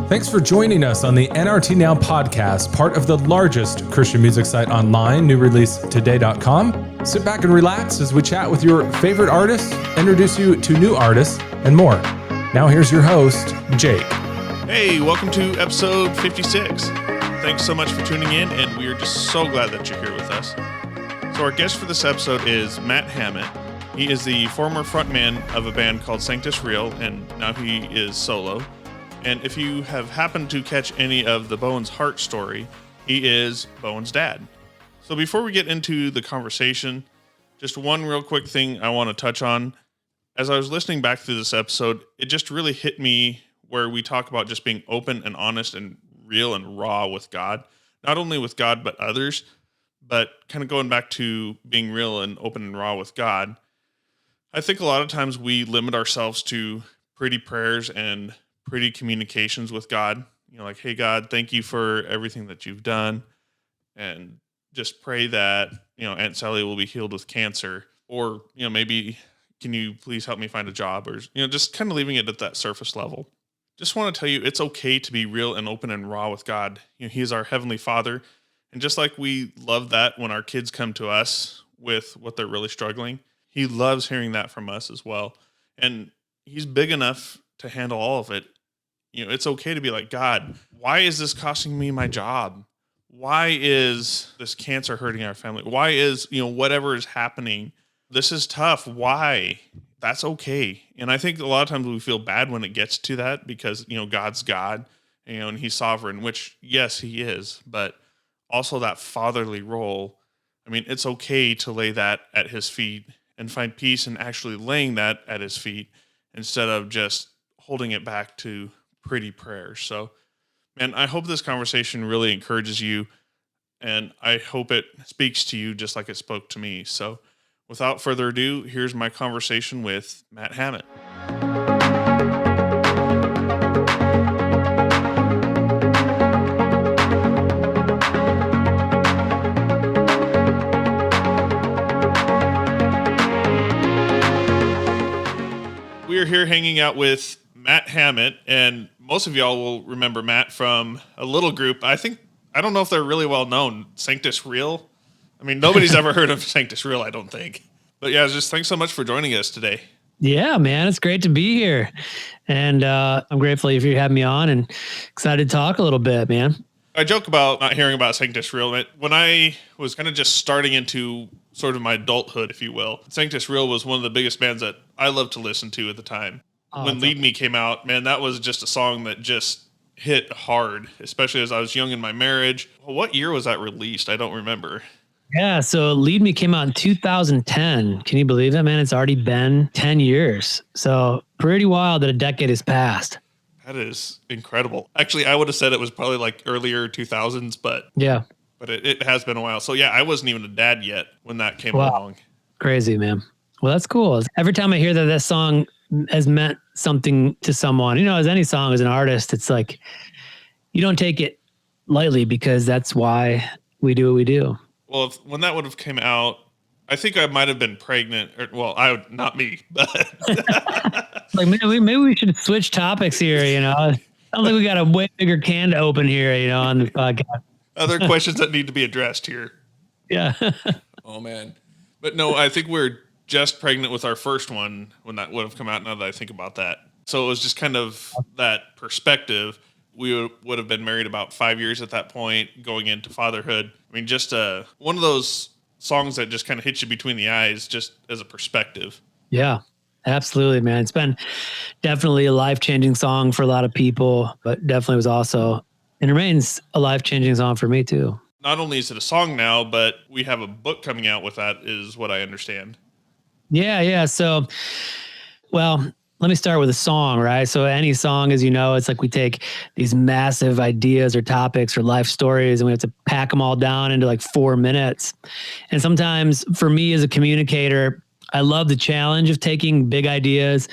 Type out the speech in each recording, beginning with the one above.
Thanks for joining us on the NRT Now podcast, part of the largest Christian music site online, newreleasetoday.com. Sit back and relax as we chat with your favorite artists, introduce you to new artists, and more. Now here's your host, Jake. Hey, welcome to episode 56. Thanks so much for tuning in, and we are just so glad that you're here with us. So our guest for this episode is Matt Hammitt. He is the former frontman of a band called Sanctus Real, and now he is solo. And if you have happened to catch any of the Bowen's Heart story, he is Bowen's dad. So before we get into the conversation, just one real quick thing I want to touch on. As I was listening back through this episode, it just really hit me where we talk about just being open and honest and real and raw with God. Not only with God, but others. But kind of going back to being real and open and raw with God, I think a lot of times we limit ourselves to pretty prayers and pretty communications with God, like, hey, God, thank you for everything that you've done. And just pray that, Aunt Sally will be healed with cancer. Or, maybe can you please help me find a job? Or, just kind of leaving it at that surface level. Just want to tell you, it's okay to be real and open and raw with God. He is our Heavenly Father. And just like we love that when our kids come to us with what they're really struggling, He loves hearing that from us as well. And He's big enough to handle all of it. It's okay to be like, God, why is this costing me my job? Why is this cancer hurting our family? Why is, whatever is happening? This is tough. Why? That's okay. And I think a lot of times we feel bad when it gets to that because, God's God, and He's sovereign, which, yes, He is, but also that fatherly role. I mean, it's okay to lay that at His feet and find peace in actually laying that at His feet instead of just holding it back to pretty prayers. So, man, I hope this conversation really encourages you, and I hope it speaks to you just like it spoke to me. So, without further ado, here's my conversation with Matt Hammitt. We are here hanging out with Matt Hammitt, and most of y'all will remember Matt from a little group. I don't know if they're really well known, Sanctus Real. I mean, nobody's ever heard of Sanctus Real, I don't think. But yeah, just thanks so much for joining us today. Yeah, man, it's great to be here. And I'm grateful if you have me on and excited to talk a little bit, man. I joke about not hearing about Sanctus Real. When I was kind of just starting into sort of my adulthood, if you will, Sanctus Real was one of the biggest bands that I loved to listen to at the time. When Lead Me came out, man, that was just a song that just hit hard, especially as I was young in my marriage. Well, what year was that released? I don't remember. Yeah, so Lead Me came out in 2010. Can you believe that, man? It's already been 10 years. So pretty wild that a decade has passed. That is incredible. Actually, I would have said it was probably like earlier 2000s, but yeah, but it has been a while. So yeah, I wasn't even a dad yet when that came along. Crazy, man. Well, that's cool. Every time I hear that song has meant something to someone, as any song, as an artist, it's like, you don't take it lightly because that's why we do what we do. Well, when that would have came out, I think I might have been pregnant. Not me, but like maybe we should switch topics here. Sounds like we got a way bigger can to open here. On the podcast. Other questions that need to be addressed here. Yeah. Oh man, but no, I think we're just pregnant with our first one when that would have come out. Now that I think about that, so it was just kind of that perspective. We would have been married about 5 years at that point, going into fatherhood. I mean, just one of those songs that just kind of hits you between the eyes, just as a perspective. Yeah, absolutely, man. It's been definitely a life-changing song for a lot of people, but definitely was also, and remains a life-changing song for me too. Not only is it a song now, but we have a book coming out with that, is what I understand. Yeah. So, well, let me start with a song, right? So any song, as you know, it's like we take these massive ideas or topics or life stories and we have to pack them all down into like 4 minutes. And sometimes for me as a communicator, I love the challenge of taking big ideas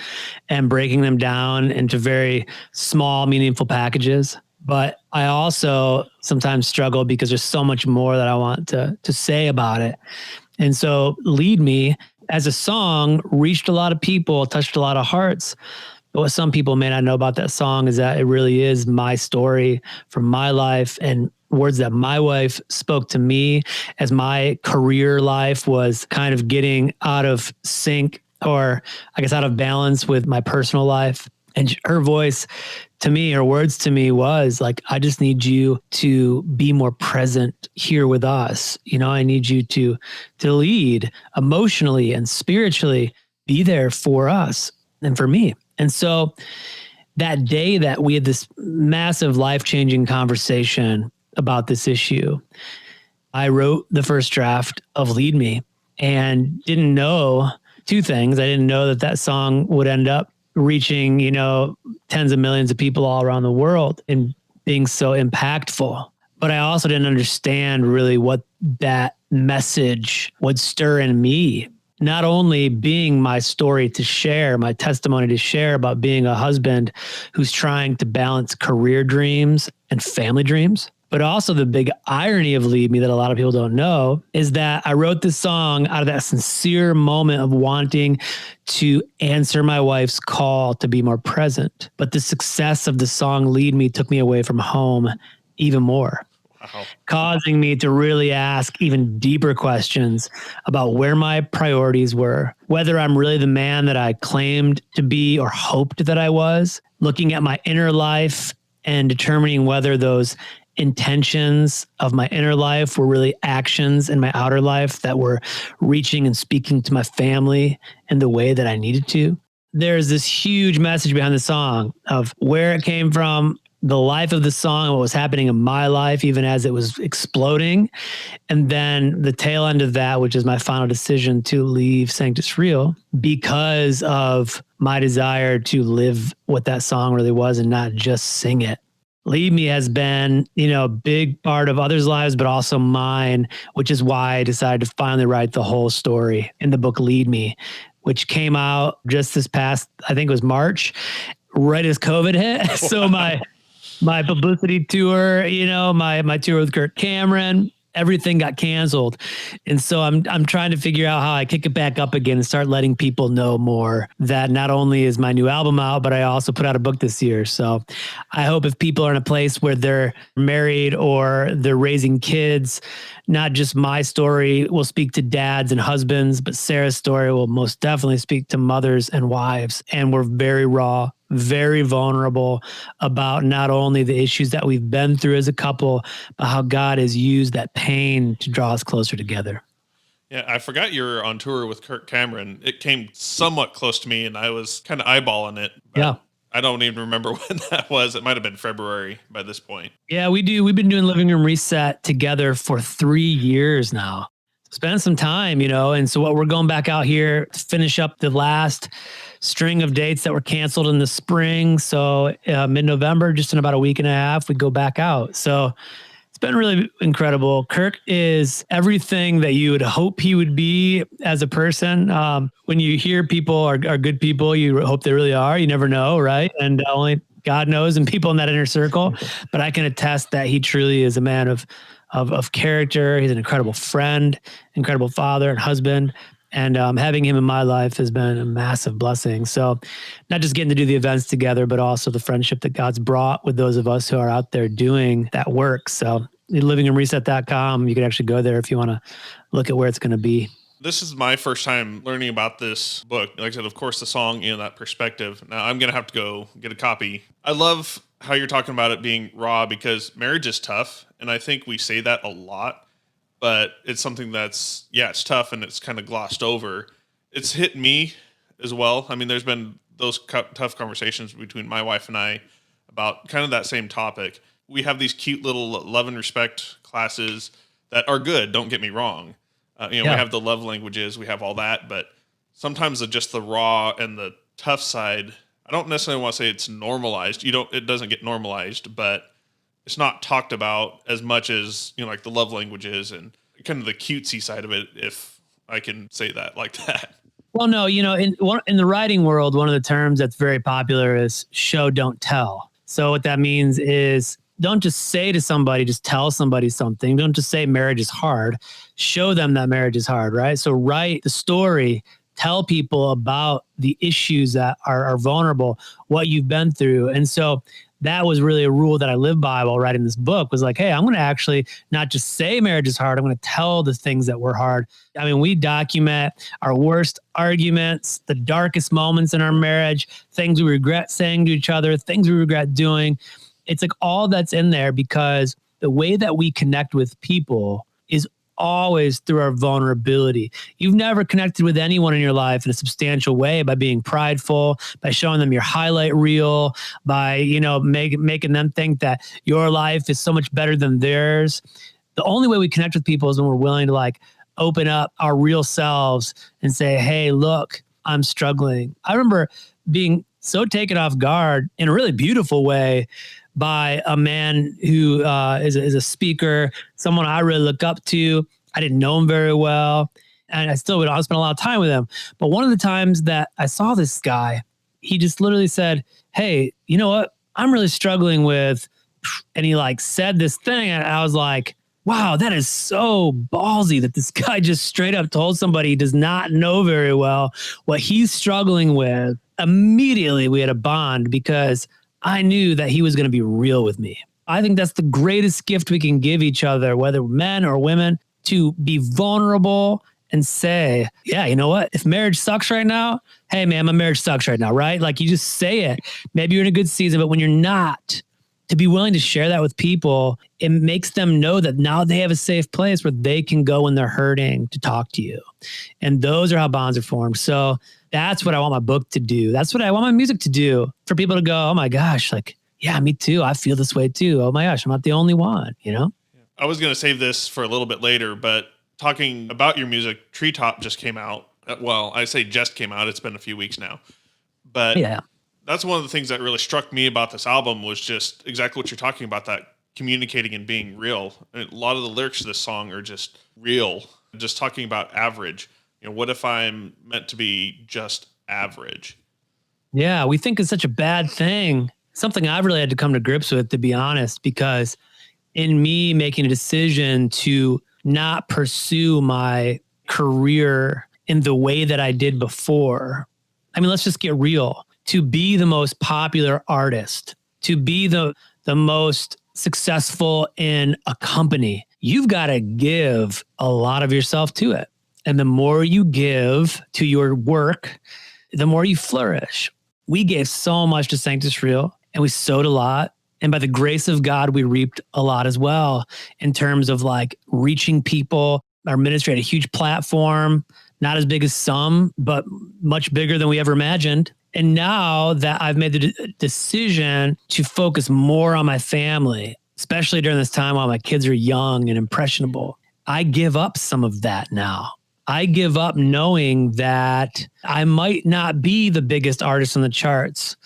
and breaking them down into very small, meaningful packages. But I also sometimes struggle because there's so much more that I want to say about it. And so Lead Me as a song reached a lot of people, touched a lot of hearts. But what some people may not know about that song is that it really is my story from my life and words that my wife spoke to me as my career life was kind of getting out of sync, or I guess out of balance with my personal life. And her voice to me, her words to me was like, I just need you to be more present here with us. You know, I need you to lead emotionally and spiritually, be there for us and for me. And so that day that we had this massive life-changing conversation about this issue, I wrote the first draft of Lead Me and didn't know two things. I didn't know that that song would end up reaching, you know, tens of millions of people all around the world and being so impactful. But I also didn't understand really what that message would stir in me. Not only being my story to share, my testimony to share about being a husband who's trying to balance career dreams and family dreams, but also the big irony of Lead Me that a lot of people don't know is that I wrote this song out of that sincere moment of wanting to answer my wife's call to be more present. But the success of the song Lead Me took me away from home even more. Wow. Causing me to really ask even deeper questions about where my priorities were, whether I'm really the man that I claimed to be or hoped that I was, looking at my inner life and determining whether those intentions of my inner life were really actions in my outer life that were reaching and speaking to my family in the way that I needed to. There's this huge message behind the song of where it came from, the life of the song, what was happening in my life, even as it was exploding. And then the tail end of that, which is my final decision to leave Sanctus Real because of my desire to live what that song really was and not just sing it. Lead Me has been, you know, a big part of others' lives, but also mine, which is why I decided to finally write the whole story in the book Lead Me, which came out just this past, I think it was March, right as COVID hit. So my publicity tour, you know, my tour with Kirk Cameron, everything got canceled. And so I'm trying to figure out how I kick it back up again and start letting people know more that not only is my new album out, but I also put out a book this year. So I hope if people are in a place where they're married or they're raising kids, not just my story will speak to dads and husbands, but Sarah's story will most definitely speak to mothers and wives. And we're very raw, very vulnerable about not only the issues that we've been through as a couple, but how God has used that pain to draw us closer together. Yeah, I forgot you were on tour with Kirk Cameron. It came somewhat close to me, and I was kind of eyeballing it. Yeah. I don't even remember when that was. It might have been February by this point. Yeah, we do. We've been doing Living Room Reset together for 3 years now. Spend some time, you know, and so what we're going back out here to finish up the last string of dates that were canceled in the spring. So mid-November, just in about a week and a half, we go back out. So it's been really incredible. Kirk is everything that you would hope he would be as a person. When you hear people are good people, you hope they really are. You never know, right? And only God knows and people in that inner circle. But I can attest that he truly is a man of character. He's an incredible friend, incredible father and husband. And having him in my life has been a massive blessing. So not just getting to do the events together, but also the friendship that God's brought with those of us who are out there doing that work. So livingroomreset.com, you can actually go there if you want to look at where it's going to be. This is my first time learning about this book. Like I said, of course, the song in that perspective. Now I'm going to have to go get a copy. I love how you're talking about it being raw because marriage is tough. And I think we say that a lot. But it's something that's, yeah, it's tough and it's kind of glossed over. It's hit me as well. I mean, there's been those tough conversations between my wife and I about kind of that same topic. We have these cute little love and respect classes that are good. Don't get me wrong. We have the love languages, we have all that. But sometimes just the raw and the tough side, I don't necessarily want to say it's normalized. It doesn't get normalized, but it's not talked about as much as, like the love languages and kind of the cutesy side of it, if I can say that like that. Well, no, in the writing world, one of the terms that's very popular is show, don't tell. So what that means is don't just say to somebody, just tell somebody something. Don't just say marriage is hard. Show them that marriage is hard, right? So write the story, tell people about the issues that are vulnerable, what you've been through. And so that was really a rule that I lived by while writing this book, was like, hey, I'm going to actually not just say marriage is hard. I'm going to tell the things that were hard. I mean, we document our worst arguments, the darkest moments in our marriage, things we regret saying to each other, things we regret doing. It's like all that's in there, because the way that we connect with people is always through our vulnerability. You've never connected with anyone in your life in a substantial way by being prideful, by showing them your highlight reel, by, you know, making them think that your life is so much better than theirs. The only way we connect with people is when we're willing to like open up our real selves and say, hey, look, I'm struggling. I remember being so taken off guard in a really beautiful way by a man who is a speaker, someone I really look up to. I didn't know him very well, and I still would spend a lot of time with him. But one of the times that I saw this guy, he just literally said, hey, you know what? I'm really struggling with, and he like said this thing, and I was like, wow, that is so ballsy that this guy just straight up told somebody he does not know very well what he's struggling with. Immediately we had a bond, because I knew that he was going to be real with me. I think that's the greatest gift we can give each other, whether men or women, to be vulnerable and say, yeah, you know what? If marriage sucks right now, hey man, my marriage sucks right now, right? Like, you just say it. Maybe you're in a good season, but when you're not, to be willing to share that with people, it makes them know that now they have a safe place where they can go when they're hurting to talk to you. And those are how bonds are formed. So that's what I want my book to do. That's what I want my music to do, for people to go, oh my gosh, like, yeah, me too. I feel this way too. Oh my gosh, I'm not the only one, you know? I was going to save this for a little bit later, but talking about your music, Treetop just came out. Well, I say just came out. It's been a few weeks now. But yeah, that's one of the things that really struck me about this album, was just exactly what you're talking about, that communicating and being real. And a lot of the lyrics of this song are just real, just talking about average. You know, what if I'm meant to be just average? Yeah, we think it's such a bad thing. Something I've really had to come to grips with, to be honest, because in me making a decision to not pursue my career in the way that I did before, I mean, let's just get real. To be the most popular artist, to be the most successful in a company, you've got to give a lot of yourself to it. And the more you give to your work, the more you flourish. We gave so much to Sanctus Real, and we sowed a lot. And by the grace of God, we reaped a lot as well, in terms of like reaching people. Our ministry had a huge platform, not as big as some, but much bigger than we ever imagined. And now that I've made the decision to focus more on my family, especially during this time while my kids are young and impressionable, I give up some of that now. I give up knowing that I might not be the biggest artist on the charts.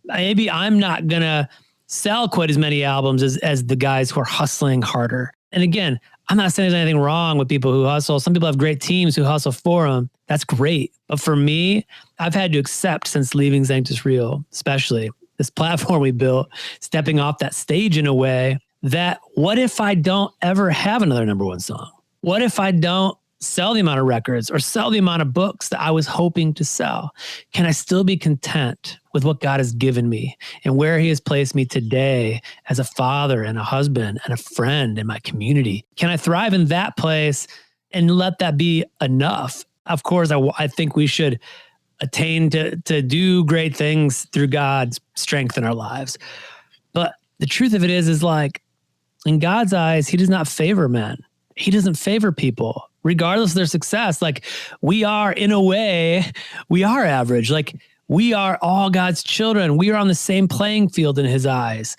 Maybe I'm not going to sell quite as many albums as the guys who are hustling harder. And again, I'm not saying there's anything wrong with people who hustle. Some people have great teams who hustle for them. That's great. But for me, I've had to accept, since leaving Sanctus Real, especially this platform we built, stepping off that stage in a way, that what if I don't ever have another number one song? What if I don't sell the amount of records or sell the amount of books that I was hoping to sell? Can I still be content with what God has given me and where he has placed me today as a father and a husband and a friend in my community? Can I thrive in that place and let that be enough? Of course, I think we should attain to do great things through God's strength in our lives. But the truth of it is like, in God's eyes, he does not favor men. He doesn't favor people, regardless of their success. Like, we are, in a way, we are average. Like, we are all God's children. We are on the same playing field in his eyes.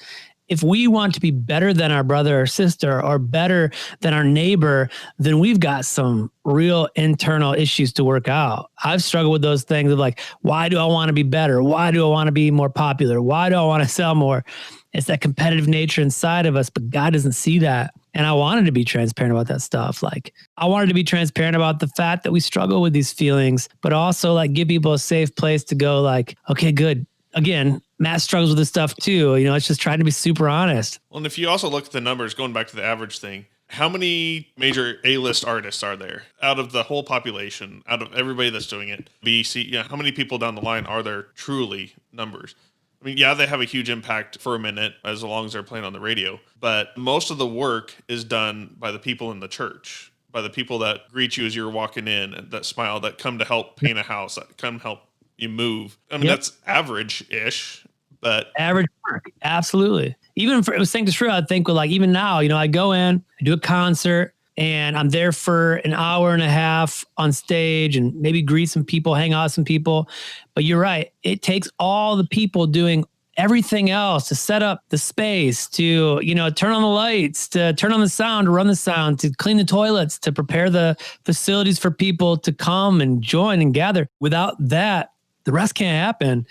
If we want to be better than our brother or sister, or better than our neighbor, then we've got some real internal issues to work out. I've struggled with those things of like, why do I want to be better? Why do I want to be more popular? Why do I want to sell more? It's that competitive nature inside of us, but God doesn't see that. And I wanted to be transparent about that stuff. Like, I wanted to be transparent about the fact that we struggle with these feelings, but also like give people a safe place to go like, okay, good. Again, Matt struggles with this stuff too. It's just trying to be super honest. Well, and if you also look at the numbers, going back to the average thing, how many major A-list artists are there out of the whole population, out of everybody that's doing it? B, C, yeah, how many people down the line are there truly numbers? I mean, yeah, they have a huge impact for a minute as long as they're playing on the radio, but most of the work is done by the people in the church, by the people that greet you as you're walking in and that smile, that come to help paint a house, that come help you move. I mean, that's average-ish, but average work. Absolutely. Even for it was Sanctus Real, I think with even now, I go in, I do a concert, and I'm there for an hour and a half on stage and maybe greet some people, hang out with some people. But you're right. It takes all the people doing everything else to set up the space, to, turn on the lights, to turn on the sound, to run the sound, to clean the toilets, to prepare the facilities for people to come and join and gather. Without that, the rest can't happen.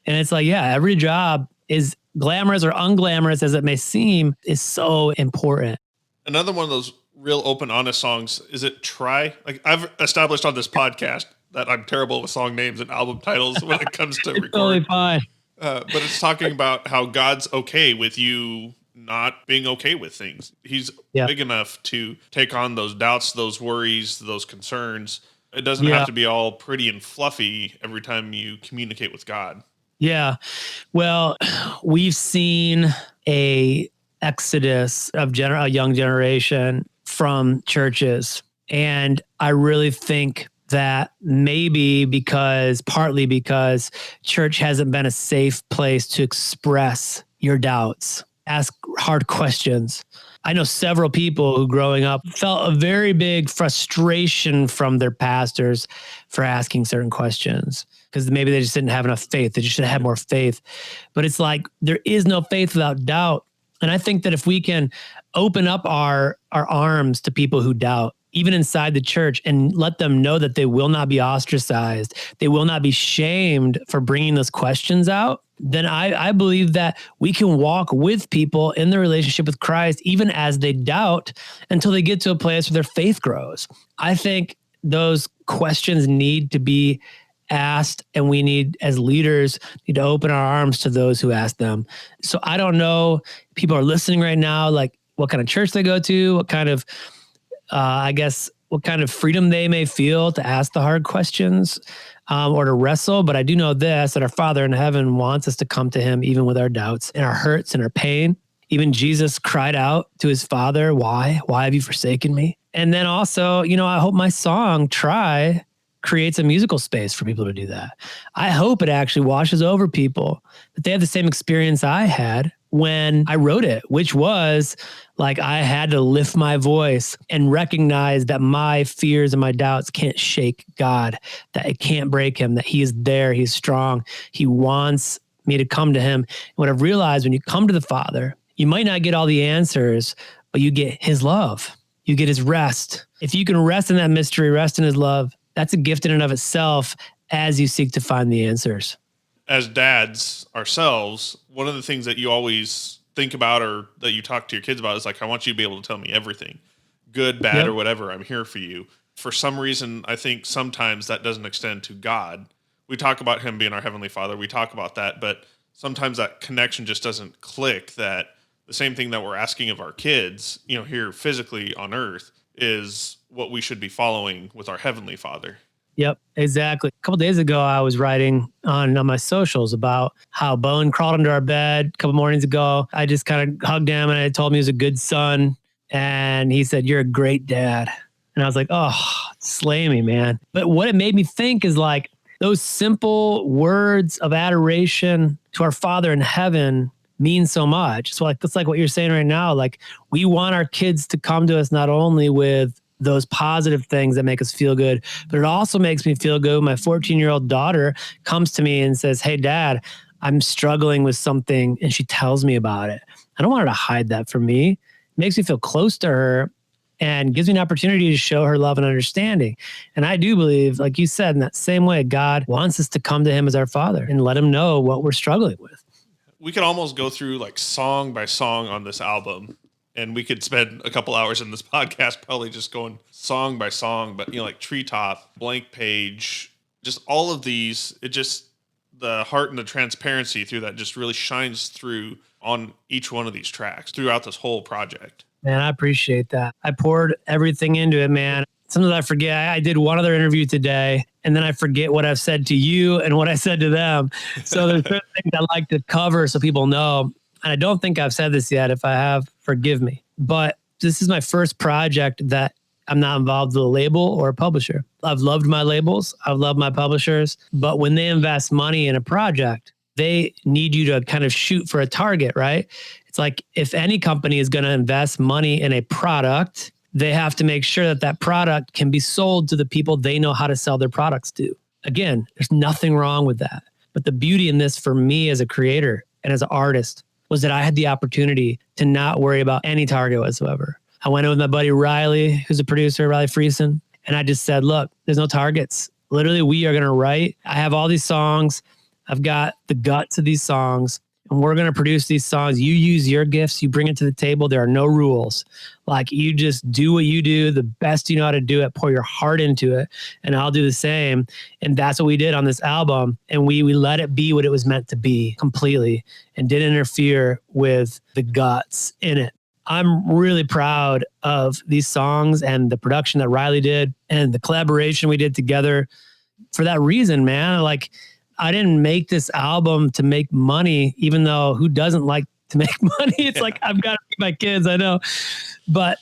And it's every job, is glamorous or unglamorous as it may seem, is so important. Another one of those real open, honest songs, is it Try? I've established on this podcast that I'm terrible with song names and album titles when it comes to recording. Totally fine. But it's talking about how God's okay with you not being okay with things. He's big enough to take on those doubts, those worries, those concerns. It doesn't have to be all pretty and fluffy every time you communicate with God. Yeah. Well, we've seen a exodus of a young generation from churches. And I really think that partly because church hasn't been a safe place to express your doubts, ask hard questions. I know several people who growing up felt a very big frustration from their pastors for asking certain questions, because maybe they just didn't have enough faith. They just should have had more faith. But it's there is no faith without doubt. And I think that if we can open up our arms to people who doubt, even inside the church, and let them know that they will not be ostracized, they will not be shamed for bringing those questions out, then I believe that we can walk with people in their relationship with Christ, even as they doubt, until they get to a place where their faith grows. I think those questions need to be asked, and we need, as leaders, need to open our arms to those who ask them. So I don't know, people are listening right now, what kind of church they go to, what kind of, what kind of freedom they may feel to ask the hard questions or to wrestle. But I do know this, that our Father in heaven wants us to come to him even with our doubts and our hurts and our pain. Even Jesus cried out to his Father, why have you forsaken me? And then also, I hope my song, Try, creates a musical space for people to do that. I hope it actually washes over people, that they have the same experience I had when I wrote it, which was I had to lift my voice and recognize that my fears and my doubts can't shake God, that it can't break him, that he is there, he's strong, he wants me to come to him. And what I've realized, when you come to the Father, you might not get all the answers, but you get his love, you get his rest. If you can rest in that mystery, rest in his love, that's a gift in and of itself as you seek to find the answers. As dads ourselves, one of the things that you always think about, or that you talk to your kids about, is I want you to be able to tell me everything, good, bad, or whatever. I'm here for you. For some reason, I think sometimes that doesn't extend to God. We talk about him being our Heavenly Father. We talk about that, but sometimes that connection just doesn't click, that the same thing that we're asking of our kids, here physically on earth, is what we should be following with our Heavenly Father. Yep, exactly. A couple of days ago, I was writing on my socials about how Bowen crawled under our bed a couple mornings ago. I just kind of hugged him and I told him he was a good son. And he said, "You're a great dad." And I was like, oh, slay me, man. But what it made me think is those simple words of adoration to our Father in heaven mean so much. So that's what you're saying right now. We want our kids to come to us not only with those positive things that make us feel good, but it also makes me feel good. My 14-year-old daughter comes to me and says, "Hey, Dad, I'm struggling with something," and she tells me about it. I don't want her to hide that from me. It makes me feel close to her and gives me an opportunity to show her love and understanding. And I do believe, like you said, in that same way, God wants us to come to him as our Father and let him know what we're struggling with. We could almost go through song by song on this album, and we could spend a couple hours in this podcast probably just going song by song. But Treetop, Blank Page, just all of these, the heart and the transparency through that just really shines through on each one of these tracks throughout this whole project. Man, I appreciate that. I poured everything into it, man. Sometimes I forget. I did one other interview today, and then I forget what I've said to you and what I said to them. So there's certain things I like to cover so people know. And I don't think I've said this yet. If I have, forgive me. But this is my first project that I'm not involved with a label or a publisher. I've loved my labels. I've loved my publishers. But when they invest money in a project, they need you to kind of shoot for a target, right? It's like if any company is going to invest money in a product, they have to make sure that that product can be sold to the people they know how to sell their products to. Again, there's nothing wrong with that. But the beauty in this for me as a creator and as an artist was that I had the opportunity to not worry about any target whatsoever. I went in with my buddy Riley, who's a producer, Riley Friesen, and I just said, look, there's no targets. Literally, we are going to write. I have all these songs. I've got the guts of these songs, and we're going to produce these songs. You use your gifts. You bring it to the table. There are no rules. Like, you just do what you do, the best you know how to do it, pour your heart into it, and I'll do the same. And that's what we did on this album. And we let it be what it was meant to be completely and didn't interfere with the guts in it. I'm really proud of these songs and the production that Riley did and the collaboration we did together for that reason, man. Like, I didn't make this album to make money, even though who doesn't like to make money? It's like, I've got to feed my kids, I know. But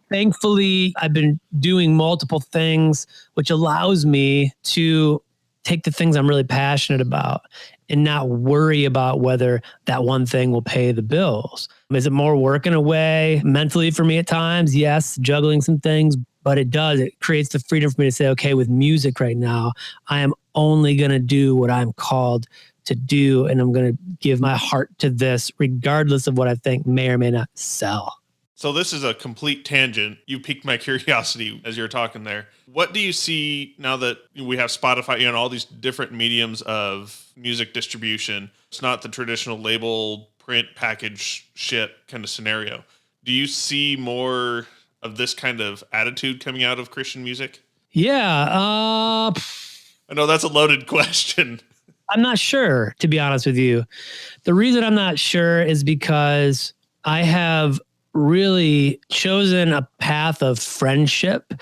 thankfully, I've been doing multiple things, which allows me to take the things I'm really passionate about and not worry about whether that one thing will pay the bills. Is it more work in a way mentally for me at times? Yes, juggling some things, but it creates the freedom for me to say, okay, with music right now, I am only going to do what I'm called to do. And I'm going to give my heart to this, regardless of what I think may or may not sell. So this is a complete tangent. You piqued my curiosity as you were talking there. What do you see now that we have Spotify and all these different mediums of music distribution? It's not the traditional label, print, package, ship kind of scenario. Do you see more of this kind of attitude coming out of Christian music? Yeah. I know that's a loaded question. I'm not sure, to be honest with you. The reason I'm not sure is because I have really chosen a path of friendship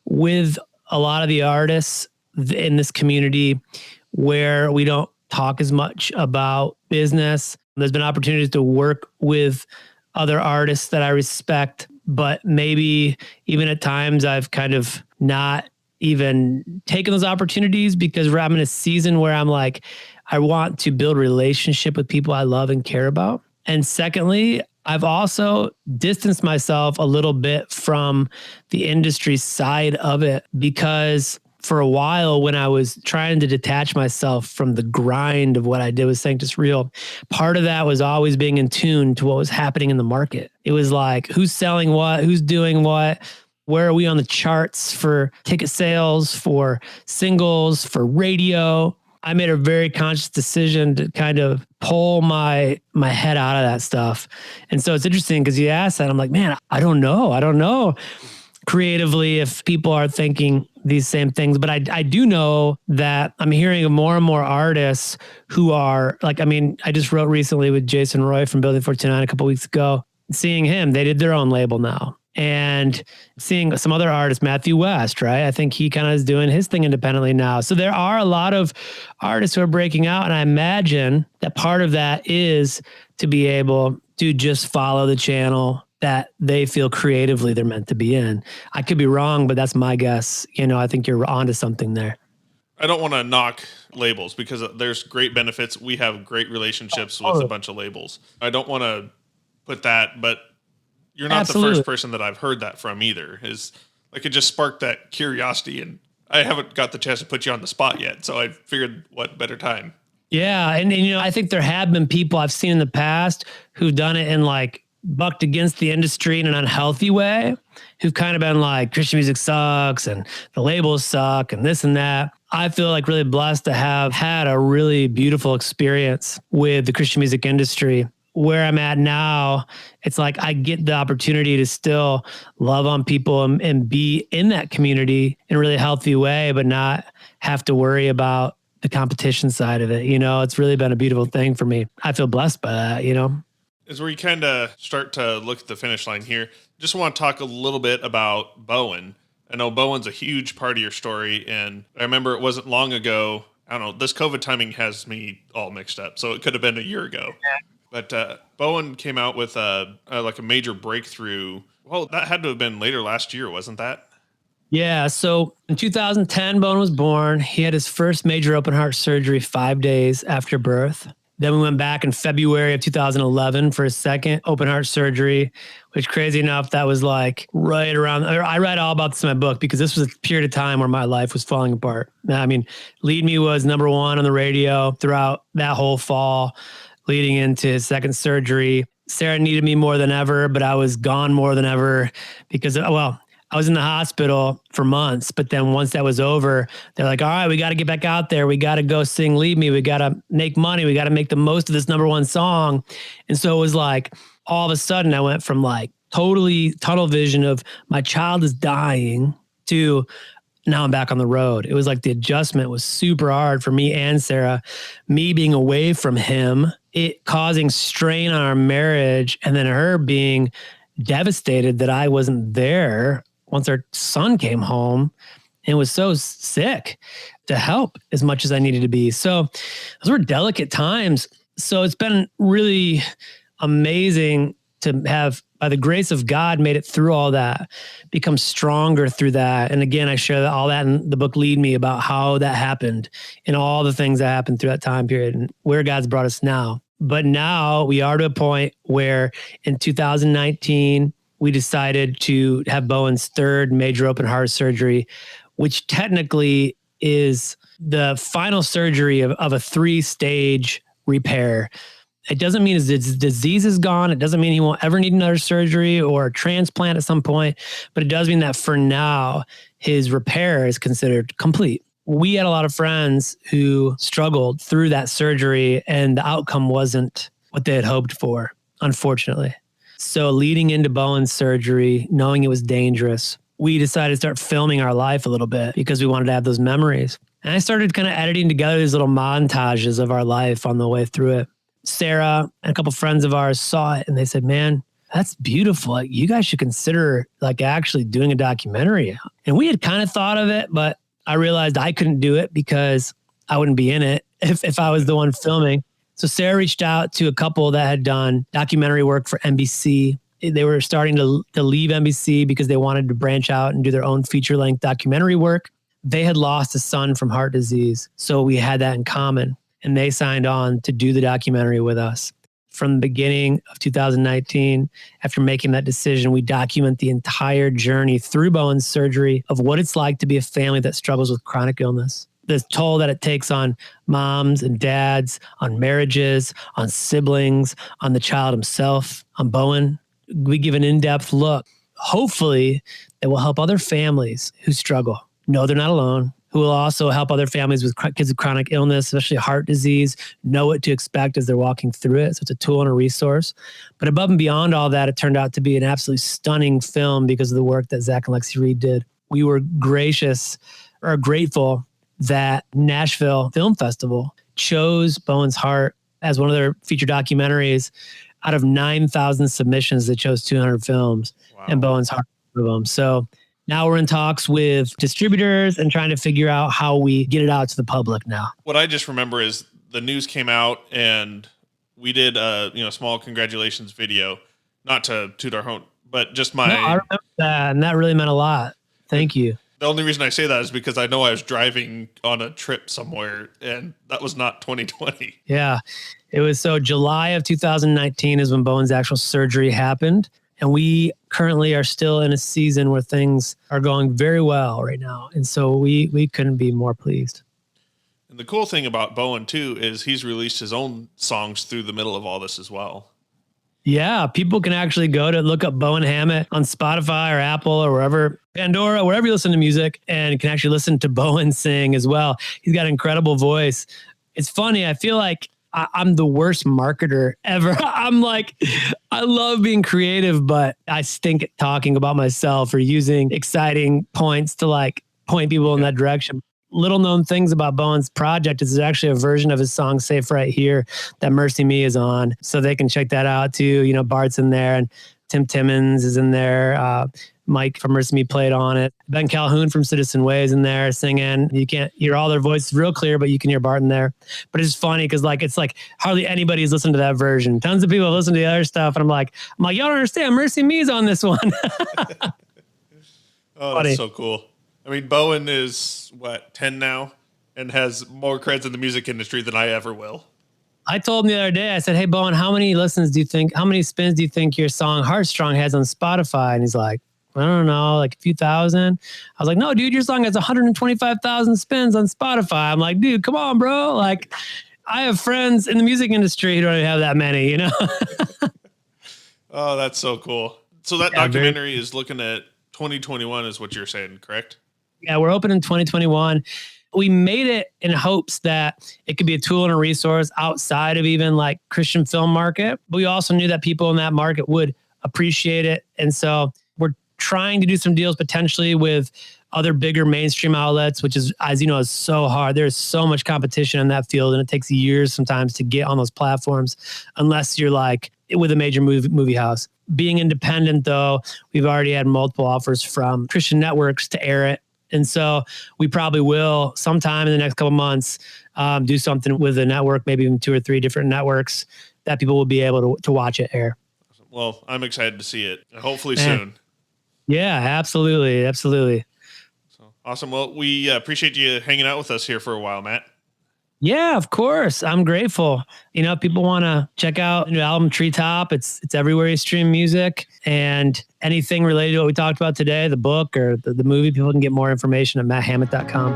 with a lot of the artists in this community where we don't talk as much about business. There's been opportunities to work with other artists that I respect, but maybe even at times I've kind of not even taken those opportunities because I'm in a season where I'm like, I want to build relationship with people I love and care about. And secondly, I've also distanced myself a little bit from the industry side of it because for a while when I was trying to detach myself from the grind of what I did with Sanctus Real, part of that was always being in tune to what was happening in the market. It was like, who's selling what, who's doing what, where are we on the charts for ticket sales, for singles, for radio. I made a very conscious decision to kind of pull my head out of that stuff. And so it's interesting because you asked that, I'm like, man, I don't know creatively if people are thinking these same things, but I do know that I'm hearing of more and more artists who are like, I mean, I just wrote recently with Jason Roy from Building 49 a couple weeks ago, seeing him, they did their own label now. And seeing some other artists, Matthew West, right? I think he kind of is doing his thing independently now. So there are a lot of artists who are breaking out. And I imagine that part of that is to be able to just follow the channel that they feel creatively they're meant to be in. I could be wrong, but that's my guess. You know, I think you're onto something there. I don't want to knock labels because there's great benefits. We have great relationships with a bunch of labels. I don't want to put that, but you're not the first person that I've heard that from either. Is like, it just sparked that curiosity, and I haven't got the chance to put you on the spot yet. So I figured what better time. Yeah. And you know, I think there have been people I've seen in the past who've done it in like bucked against the industry in an unhealthy way, who've kind of been like, Christian music sucks and the labels suck and this and that. I feel like really blessed to have had a really beautiful experience with the Christian music industry. Where I'm at now, it's like I get the opportunity to still love on people and be in that community in a really healthy way, but not have to worry about the competition side of it. It's really been a beautiful thing for me. I feel blessed by that. As we kind of start to look at the finish line here, just want to talk a little bit about Bowen. I know Bowen's a huge part of your story, and I remember it wasn't long ago. I don't know, this COVID timing has me all mixed up, so it could have been a year ago. But Bowen came out with a major breakthrough. Well, that had to have been later last year, wasn't that? Yeah. So in 2010, Bowen was born. He had his first major open heart surgery 5 days after birth. Then we went back in February of 2011 for his second open heart surgery, which, crazy enough, that was like right around, I write all about this in my book because this was a period of time where my life was falling apart. I mean, Lead Me was number one on the radio throughout that whole fall leading into his second surgery. Sarah needed me more than ever, but I was gone more than ever because, I was in the hospital for months, but then once that was over, they're like, all right, we got to get back out there. We got to go sing Lead Me. We got to make money. We got to make the most of this number one song. And so it was like, all of a sudden I went from like totally tunnel vision of my child is dying to now I'm back on the road. It was like the adjustment was super hard for me and Sarah, me being away from him, it causing strain on our marriage, and then her being devastated that I wasn't there once our son came home and was so sick to help as much as I needed to be. So those were delicate times. So it's been really amazing to have, by the grace of God, made it through all that, become stronger through that. And again, I share all that in the book Lead Me about how that happened and all the things that happened through that time period and where God's brought us now. But now we are to a point where in 2019, we decided to have Bowen's third major open heart surgery, which technically is the final surgery of a 3-stage repair. It doesn't mean his disease is gone. It doesn't mean he won't ever need another surgery or a transplant at some point, but it does mean that for now, his repair is considered complete. We had a lot of friends who struggled through that surgery and the outcome wasn't what they had hoped for, unfortunately. So leading into Bowen's surgery, knowing it was dangerous, we decided to start filming our life a little bit because we wanted to have those memories. And I started kind of editing together these little montages of our life on the way through it. Sarah and a couple friends of ours saw it and they said, man, that's beautiful. Like, you guys should consider like actually doing a documentary. And we had kind of thought of it, but I realized I couldn't do it because I wouldn't be in it if I was the one filming. So Sarah reached out to a couple that had done documentary work for NBC. They were starting to leave NBC because they wanted to branch out and do their own feature-length documentary work. They had lost a son from heart disease. So we had that in common. And they signed on to do the documentary with us. From the beginning of 2019, after making that decision, we document the entire journey through Bowen's surgery of what it's like to be a family that struggles with chronic illness. The toll that it takes on moms and dads, on marriages, on siblings, on the child himself, on Bowen. We give an in-depth look, hopefully, that will help other families who struggle know they're not alone, who will also help other families with kids with chronic illness, especially heart disease, know what to expect as they're walking through it. So it's a tool and a resource. But above and beyond all that, it turned out to be an absolutely stunning film because of the work that Zach and Lexi Reed did. We were grateful that Nashville Film Festival chose Bowen's Heart as one of their feature documentaries. Out of 9,000 submissions, they chose 200 films. Wow. And Bowen's Heart was one of them. So now we're in talks with distributors and trying to figure out how we get it out to the public now. What I just remember is the news came out and we did a small congratulations video, not to toot our horn, but just my... No, I remember that, and that really meant a lot. Thank you. The only reason I say that is because I know I was driving on a trip somewhere and that was not 2020. Yeah, it was. So July of 2019 is when Bowen's actual surgery happened. And we currently are still in a season where things are going very well right now. And so we couldn't be more pleased. And the cool thing about Bowen too, is he's released his own songs through the middle of all this as well. Yeah, people can actually go to look up Bowen Hammitt on Spotify or Apple or wherever, Pandora, wherever you listen to music, and can actually listen to Bowen sing as well. He's got an incredible voice. It's funny. I feel like I'm the worst marketer ever. I'm like, I love being creative, but I stink at talking about myself or using exciting points to like point people in that direction. little known things about Bowen's project is there's actually a version of his song Safe Right Here that Mercy Me is on. So they can check that out too. You know, Bart's in there and Tim Timmons is in there. Mike from Mercy Me played on it. Ben Calhoun from Citizen Way is in there singing. You can't hear all their voices real clear, but you can hear Bart in there. But it's funny because it's like hardly anybody's listened to that version. Tons of people have listened to the other stuff. And I'm like, y'all don't understand. Mercy Me is on this one. Oh, that's so cool. I mean, Bowen is, 10 now? And has more creds in the music industry than I ever will. I told him the other day, I said, hey, Bowen, how many spins do you think your song Heartstrong has on Spotify? And he's like, I don't know, like a few thousand. I was like, no, dude, your song has 125,000 spins on Spotify. I'm like, dude, come on, bro. Like, I have friends in the music industry who don't even have that many, you know? Oh, that's so cool. So that documentary is looking at 2021 is what you're saying, correct? Yeah, we're open in 2021. We made it in hopes that it could be a tool and a resource outside of even like Christian film market. But we also knew that people in that market would appreciate it. And so we're trying to do some deals potentially with other bigger mainstream outlets, which is, as you know, is so hard. There's so much competition in that field, and it takes years sometimes to get on those platforms unless you're like with a major movie house. Being independent, though, we've already had multiple offers from Christian networks to air it. And so we probably will sometime in the next couple of months do something with a network, maybe even 2 or 3 different networks that people will be able to watch it air. Well, I'm excited to see it. Hopefully soon. Yeah, absolutely. Absolutely. So awesome. Well, we appreciate you hanging out with us here for a while, Matt. Yeah, of course. I'm grateful. You know, people want to check out the new album Treetop. It's everywhere you stream music, and anything related to what we talked about today, the book or the movie, people can get more information at matthammitt.com.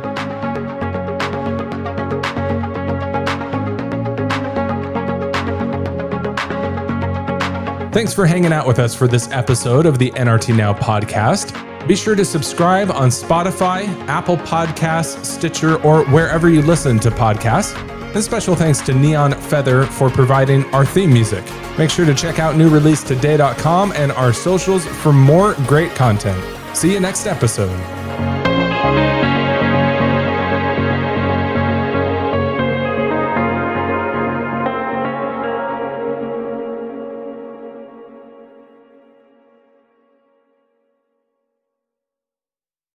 Thanks for hanging out with us for this episode of the NRT Now podcast. Be sure to subscribe on Spotify, Apple Podcasts, Stitcher, or wherever you listen to podcasts. And special thanks to Neon Feather for providing our theme music. Make sure to check out newreleasetoday.com and our socials for more great content. See you next episode.